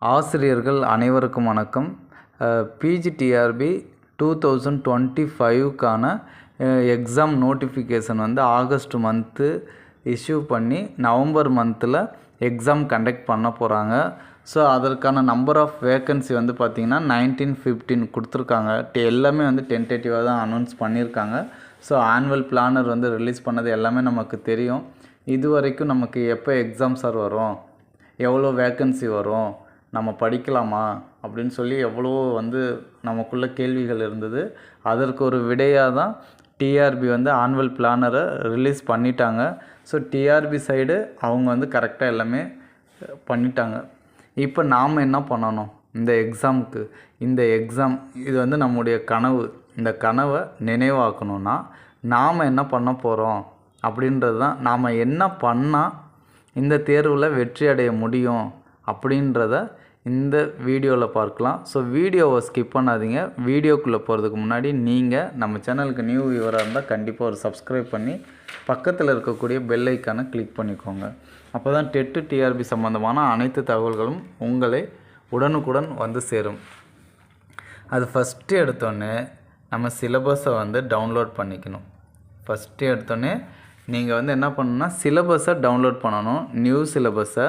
ஆசிரியர்கள் அனைவருக்கும் வணக்கம். பிஜிடிஆர்பி 2025க்கான எக்ஸாம் நோட்டிஃபிகேஷன் வந்து ஆகஸ்ட் மந்த்து இஷ்யூ பண்ணி நவம்பர் மந்தில் எக்ஸாம் கண்டக்ட் பண்ண போகிறாங்க. ஸோ அதற்கான நம்பர் ஆஃப் வேக்கன்சி வந்து பார்த்திங்கன்னா 1915 கொடுத்துருக்காங்க. எல்லாமே வந்து டென்டேட்டிவாக தான் அனௌன்ஸ் பண்ணியிருக்காங்க. ஸோ ஆனுவல் பிளானர் வந்து ரிலீஸ் பண்ணது எல்லாமே நமக்கு தெரியும். இது வரைக்கும் நமக்கு எப்போ எக்ஸாம் சார் வரும், எவ்வளோ வேக்கன்சி வரும், நம்ம படிக்கலாமா அப்படின்னு சொல்லி எவ்வளோ வந்து நமக்குள்ள கேள்விகள் இருந்தது. அதற்கு ஒரு விடையாக தான் டிஆர்பி வந்து ஆனுவல் பிளானரை ரிலீஸ் பண்ணிட்டாங்க. ஸோ டிஆர்பி சைடு அவங்க வந்து கரெக்டாக எல்லாமே பண்ணிட்டாங்க. இப்போ நாம் என்ன பண்ணணும், இந்த எக்ஸாமுக்கு இந்த எக்ஸாம் இது வந்து நம்முடைய கனவு. இந்த கனவை நினைவாக்கணும்னா நாம் என்ன பண்ண போகிறோம் அப்படின்றது தான், நாம் என்ன பண்ணால் இந்த தேர்வில் வெற்றி அடைய முடியும் அப்படின்றத இந்த வீடியோவில் பார்க்கலாம். ஸோ வீடியோவை ஸ்கிப் பண்ணாதீங்க. வீடியோக்குள்ளே போகிறதுக்கு முன்னாடி நீங்கள் நம்ம சேனலுக்கு நியூ வியூவராக இருந்தால் கண்டிப்பாக ஒரு சப்ஸ்கிரைப் பண்ணி பக்கத்தில் இருக்கக்கூடிய பெல் ஐக்கானை கிளிக் பண்ணிக்கோங்க. அப்போ தான் டெட்டு டிஆர்பி சம்மந்தமான அனைத்து தகவல்களும் உங்களை உடனுக்குடன் வந்து சேரும். அது ஃபஸ்ட்டு எடுத்தோடனே நம்ம சிலபஸை வந்து டவுன்லோட் பண்ணிக்கணும். ஃபஸ்ட்டு எடுத்தோடனே நீங்கள் வந்து என்ன பண்ணணும்னா சிலபஸை டவுன்லோட் பண்ணணும், நியூ சிலபஸை.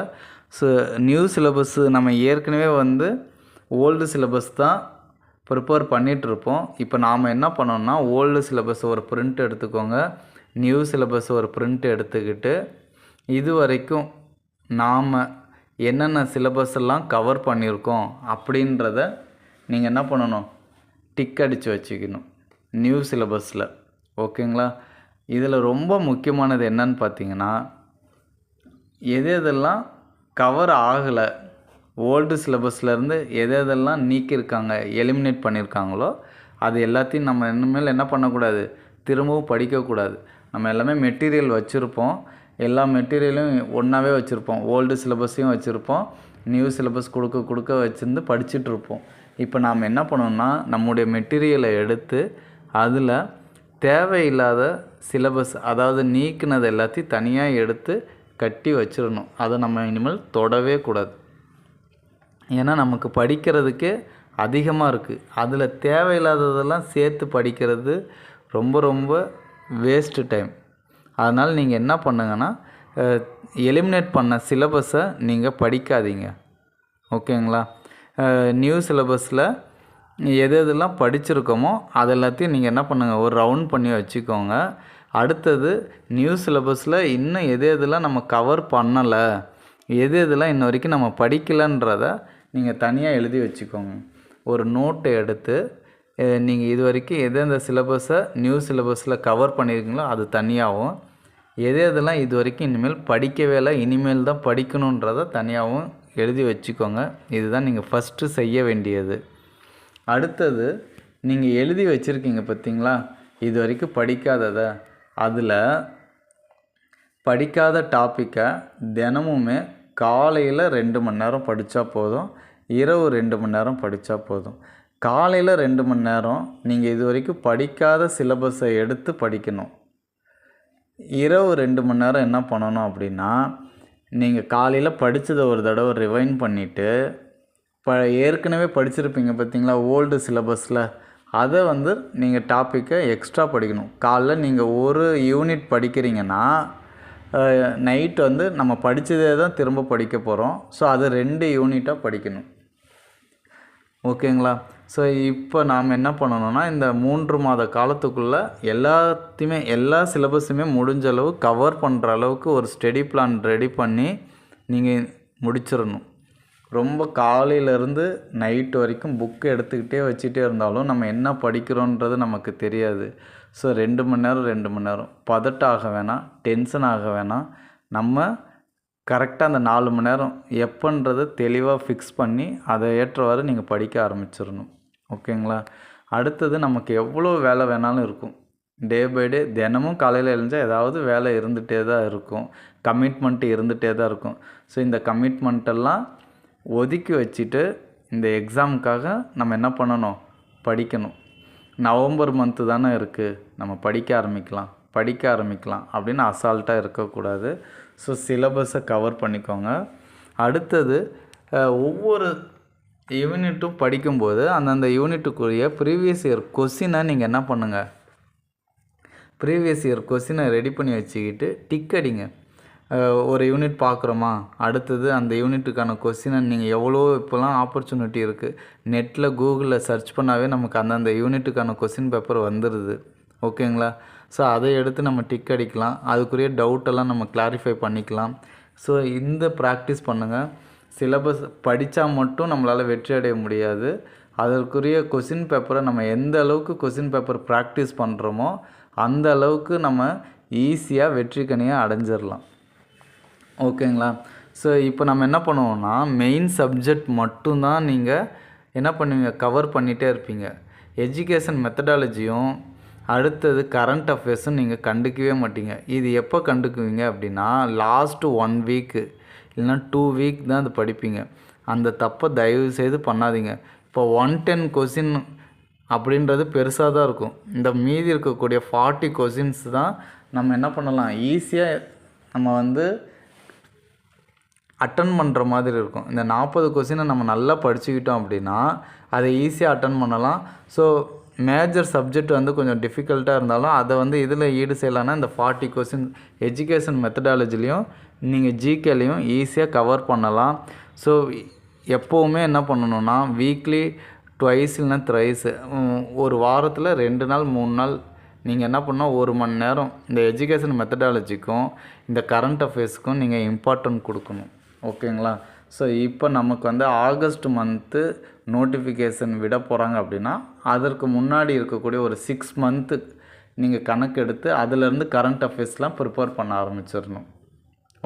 ஸோ நியூ சிலபஸ்ஸு நம்ம ஏற்கனவே வந்து ஓல்டு சிலபஸ் தான் ப்ரிப்பேர் பண்ணிகிட்ருப்போம். இப்போ நாம் என்ன பண்ணோம்னா ஓல்டு சிலபஸ் ஒரு பிரிண்ட் எடுத்துக்கோங்க, நியூ சிலபஸ் ஒரு பிரிண்ட் எடுத்துக்கிட்டு இது வரைக்கும் நாம் என்னென்ன சிலபஸ் எல்லாம் கவர் பண்ணியிருக்கோம் அப்படின்றத நீங்கள் என்ன பண்ணணும், டிக் அடித்து வச்சுக்கணும் நியூ சிலபஸில். ஓகேங்களா? இதில் ரொம்ப முக்கியமானது என்னன்னு பார்த்தீங்கன்னா, எதெல்லாம் கவர் ஆகலை, ஓல்டு சிலபஸ்லேருந்து எதெல்லாம் நீக்கியிருக்காங்க, எலிமினேட் பண்ணியிருக்காங்களோ அது எல்லாத்தையும் நம்ம இனிமேல் என்ன பண்ணக்கூடாது, திரும்பவும் படிக்கக்கூடாது. நம்ம எல்லாமே மெட்டீரியல் வச்சுருப்போம், எல்லா மெட்டீரியலும் ஒன்றாவே வச்சுருப்போம். ஓல்டு சிலபஸையும் வச்சுருப்போம், நியூ சிலபஸ் கொடுக்க வச்சுருந்து படிச்சுட்ருப்போம். இப்போ நாம் என்ன பண்ணோம்னா நம்முடைய மெட்டீரியலை எடுத்து அதில் தேவையில்லாத சிலபஸ், அதாவது நீக்கினது எல்லாத்தையும் தனியாக எடுத்து கட்டி வச்சிடணும். அதை நம்ம இனிமேல் தொடவே கூடாது. ஏன்னா நமக்கு படிக்கிறதுக்கே அதிகமாக இருக்குது. அதில் தேவையில்லாததெல்லாம் சேர்த்து படிக்கிறது ரொம்ப ரொம்ப வேஸ்ட்டு டைம். அதனால் நீங்கள் என்ன பண்ணுங்கன்னா எலிமினேட் பண்ண சிலபஸை நீங்கள் படிக்காதீங்க. ஓகேங்களா? நியூ சிலபஸில் எதெல்லாம் படிச்சிருக்கோமோ அது எல்லாத்தையும் நீங்கள் என்ன பண்ணுங்கள், ஒரு ரவுண்ட் பண்ணி வச்சுக்கோங்க. அடுத்தது நியூ சிலபஸில் இன்னும் எதெல்லாம் நம்ம கவர் பண்ணலை, எதெல்லாம் இன்ன வரைக்கும் நம்ம படிக்கலைன்றதை நீங்கள் தனியாக எழுதி வச்சுக்கோங்க. ஒரு நோட்டை எடுத்து நீங்கள் இது வரைக்கும் எந்தெந்த சிலபஸை நியூ சிலபஸில் கவர் பண்ணியிருக்கீங்களோ அது தனியாகவும், எதெல்லாம் இது வரைக்கும் இனிமேல் படிக்கவே இல்லை, இனிமேல் தான் படிக்கணுன்றதை தனியாகவும் எழுதி வச்சுக்கோங்க. இதுதான் நீங்கள் ஃபஸ்ட்டு செய்ய வேண்டியது. அடுத்தது நீங்கள் எழுதி வச்சுருக்கீங்க பார்த்தீங்களா, இது வரைக்கும் படிக்காததை, அதில் படிக்காத டாப்பிக்கை தினமுமே காலையில் 2 மணி நேரம் படித்தா போதும், இரவு 2 மணி நேரம் படித்தா போதும். காலையில் 2 மணி நேரம் நீங்கள் இது வரைக்கும் படிக்காத சிலபஸை எடுத்து படிக்கணும். இரவு 2 மணி நேரம் என்ன பண்ணணும் அப்படின்னா, நீங்கள் காலையில் படித்ததை ஒரு தடவை ரிவைண்ட் பண்ணிவிட்டு ஏற்கனவே படிச்சிருப்பீங்க பார்த்தீங்களா ஓல்டு சிலபஸில், அதை வந்து நீங்கள் டாப்பிக்கை எக்ஸ்ட்ரா படிக்கணும். காலைல நீங்கள் ஒரு யூனிட் படிக்கிறீங்கன்னா நைட் வந்து நம்ம படித்ததே தான் திரும்ப படிக்க போகிறோம். ஸோ அது 2 யூனிட்டாக படிக்கணும். ஓகேங்களா? ஸோ இப்போ நாம் என்ன பண்ணணும்னா இந்த 3 மாத காலத்துக்குள்ளே எல்லாத்தையுமே எல்லா சிலபஸுமே முடிஞ்ச அளவு கவர் பண்ணுற அளவுக்கு ஒரு ஸ்டடி பிளான் ரெடி பண்ணி நீங்கள் முடிச்சிடணும். ரொம்ப காலையிலேருந்து நைட்டு வரைக்கும் புக்கு எடுத்துக்கிட்டே வச்சுட்டே இருந்தாலும் நம்ம என்ன படிக்கிறோன்றது நமக்கு தெரியாது. ஸோ 2 மணி நேரம் 2 மணி நேரம் பதட்டம் ஆக வேணாம், டென்ஷன் ஆக வேணாம். நம்ம கரெக்டாக அந்த 4 மணி நேரம் எப்போன்றதை தெளிவாக ஃபிக்ஸ் பண்ணி அதை ஏற்றவாறு நீங்கள் படிக்க ஆரம்பிச்சிடணும். ஓகேங்களா? அடுத்தது நமக்கு எவ்வளோ வேலை வேணாலும் இருக்கும். டே பை டே தினமும் காலையில் எழுந்தால் ஏதாவது வேலை இருந்துகிட்டே தான் இருக்கும், கமிட்மெண்ட்டு இருந்துகிட்டே தான் இருக்கும். ஸோ இந்த கமிட்மெண்ட்டெல்லாம் ஒதுக்கி வச்சுட்டு இந்த எக்ஸாமுக்காக நம்ம என்ன பண்ணணும், படிக்கணும். நவம்பர் மந்த்து தானே இருக்குது, நம்ம படிக்க ஆரம்பிக்கலாம் அப்படின்னு அசால்ட்டாக இருக்கக்கூடாது. ஸோ சிலபஸை கவர் பண்ணிக்கோங்க. அடுத்தது ஒவ்வொரு யூனிட்டும் படிக்கும்போது அந்தந்த யூனிட்டுக்குரிய ப்ரீவியஸ் இயர் கொஸ்டினை நீங்கள் என்ன பண்ணுங்கள், ப்ரீவியஸ் இயர் கொஸ்டினை ரெடி பண்ணி வச்சுக்கிட்டு டிக் அடிங்க. ஒரு யூனிட் பார்க்குறோமா, அடுத்தது அந்த யூனிட்டுக்கான கொஸ்டினை நீங்கள் எவ்வளோ இப்போலாம் ஆப்பர்ச்சுனிட்டி இருக்குது, நெட்டில் கூகுளில் சர்ச் பண்ணாவே நமக்கு அந்தந்த யூனிட்டுக்கான கொஸ்டின் பேப்பர் வந்துடுது. ஓகேங்களா? ஸோ அதை எடுத்து நம்ம டிக் அடிக்கலாம், அதுக்குரிய டவுட்டெல்லாம் நம்ம கிளாரிஃபை பண்ணிக்கலாம். ஸோ இந்த ப்ராக்டிஸ் பண்ணுங்கள். சிலபஸ் படித்தா மட்டும் நம்மளால் வெற்றி அடைய முடியாது. அதற்குரிய கொஸ்டின் பேப்பரை நம்ம எந்த அளவுக்கு கொஸ்டின் பேப்பர் ப்ராக்டிஸ் பண்ணுறோமோ அந்த அளவுக்கு நம்ம ஈஸியாக வெற்றி கனியை அடைஞ்சிடலாம். ஓகேங்களா? ஸோ இப்போ நம்ம என்ன பண்ணுவோம்னா, மெயின் சப்ஜெக்ட் மட்டும்தான் நீங்கள் என்ன பண்ணுவீங்க, கவர் பண்ணிகிட்டே இருப்பீங்க. எஜுகேஷன் மெத்தடாலஜியும் அடுத்தது கரண்ட் அஃபேர்ஸும் நீங்கள் கண்டுக்கவே மாட்டீங்க. இது எப்போ கண்டுக்குவீங்க அப்படின்னா, லாஸ்ட்டு 1 வீக்கு இல்லைனா 2 வீக் தான் அது படிப்பீங்க. அந்த தப்பை தயவு செய்து பண்ணாதீங்க. இப்போ 110 கொஸ்டின் அப்படின்றது பெருசாக தான் இருக்கும். இந்த மீதி இருக்கக்கூடிய 40 கொஸ்டின்ஸ் தான் நம்ம என்ன பண்ணலாம், ஈஸியாக நம்ம வந்து அட்டன் பண்ணுற மாதிரி இருக்கும். இந்த 40 கொஸ்டினை நம்ம நல்லா படிச்சுக்கிட்டோம் அப்படின்னா அதை ஈஸியாக அட்டன் பண்ணலாம். ஸோ மேஜர் சப்ஜெக்ட் வந்து கொஞ்சம் டிஃபிகல்ட்டாக இருந்தாலும் அதை வந்து இதில் ஈடு செய்யலான்னா இந்த 40 கொஸ்டின் எஜுகேஷன் மெத்தடாலஜிலையும் நீங்கள் ஜிகேலையும் ஈஸியாக கவர் பண்ணலாம். ஸோ எப்போவுமே என்ன பண்ணணுன்னா, வீக்லி ட்வைஸ் இல்லைனா த்ரைஸு, ஒரு வாரத்தில் 2 நாள் 3 நாள் நீங்கள் என்ன பண்ணால் 1 மணி நேரம் இந்த எஜுகேஷன் மெத்தடாலஜிக்கும் இந்த கரண்ட் அஃபேர்ஸுக்கும் நீங்கள் இம்பார்ட்டன்ட் கொடுக்கணும். ஓகேங்களா? ஸோ இப்போ நமக்கு வந்து ஆகஸ்ட் மந்த்து நோட்டிஃபிகேஷன் விட போகிறாங்க அப்படின்னா அதற்கு முன்னாடி இருக்கக்கூடிய ஒரு 6 மந்த்து நீங்கள் கணக்கு எடுத்து அதிலேருந்து கரண்ட் அஃபேர்ஸ்லாம் ப்ரிப்பேர் பண்ண ஆரம்பிச்சிடணும்.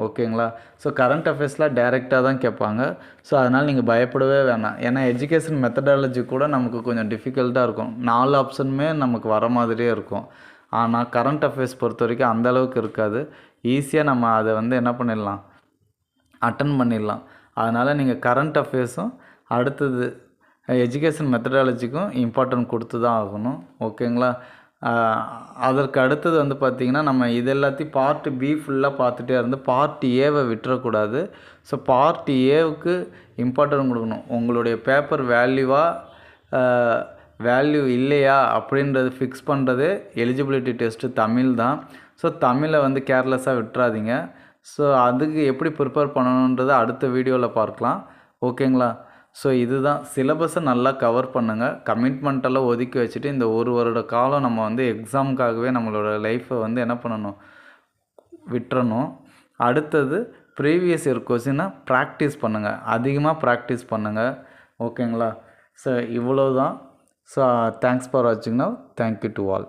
ஓகேங்களா? ஸோ கரண்ட் அஃபேர்ஸ்லாம் டைரெக்டாக தான் கேட்பாங்க. ஸோ அதனால் நீங்கள் பயப்படவே வேணாம். ஏன்னா எஜுகேஷன் மெத்தடாலஜி கூட நமக்கு கொஞ்சம் டிஃபிகல்ட்டாக இருக்கும். 4 ஆப்ஷனுமே நமக்கு வர மாதிரியே இருக்கும். ஆனால் கரண்ட் அஃபேர்ஸ் பொறுத்த வரைக்கும் அந்தளவுக்கு இருக்காது. ஈஸியாக நம்ம அதை வந்து என்ன பண்ணிடலாம், அட்டன் பண்ணிடலாம். அதனால் நீங்கள் கரண்ட் அஃபேர்ஸும் அடுத்தது எஜுகேஷன் மெத்தடாலஜிக்கும் இம்பார்ட்டன்ட் கொடுத்து தான் ஆகணும். ஓகேங்களா? அதற்கு அடுத்தது வந்து பார்த்திங்கன்னா, நம்ம இது எல்லாத்தையும் பார்ட் பி ஃபுல்லாக பார்த்துட்டே இருந்து பார்ட் ஏவை விட்டுறக்கூடாது. ஸோ பார்ட் ஏவுக்கு இம்பார்ட்டன்ட் கொடுக்கணும். உங்களுடைய பேப்பர் வேல்யூ இல்லையா அப்படின்றது ஃபிக்ஸ் பண்ணுறது எலிஜிபிலிட்டி டெஸ்ட்டு தமிழ் தான். ஸோ தமிழை வந்து கேர்லெஸ்ஸாக விட்டுறாதீங்க. ஸோ அதுக்கு எப்படி ப்ரிப்பேர் பண்ணணுன்றதை அடுத்த வீடியோவில் பார்க்கலாம். ஓகேங்களா? ஸோ இதுதான் சிலபஸை நல்லா கவர் பண்ணுங்கள். கமிட்மெண்ட்டெல்லாம் ஒதுக்கி வச்சுட்டு இந்த 1 வருட காலம் நம்ம வந்து எக்ஸாமுக்காகவே நம்மளோட லைஃப்பை வந்து என்ன பண்ணணும், விட்டுறணும். அடுத்தது ப்ரீவியஸ் இயர் கொஸ்டினை ப்ராக்டிஸ் பண்ணுங்கள், அதிகமாக ப்ராக்டிஸ் பண்ணுங்கள். ஓகேங்களா? ஸோ இவ்வளோ தான். ஸோ தேங்க்ஸ் ஃபார் வாட்சிங். Now thank you to all.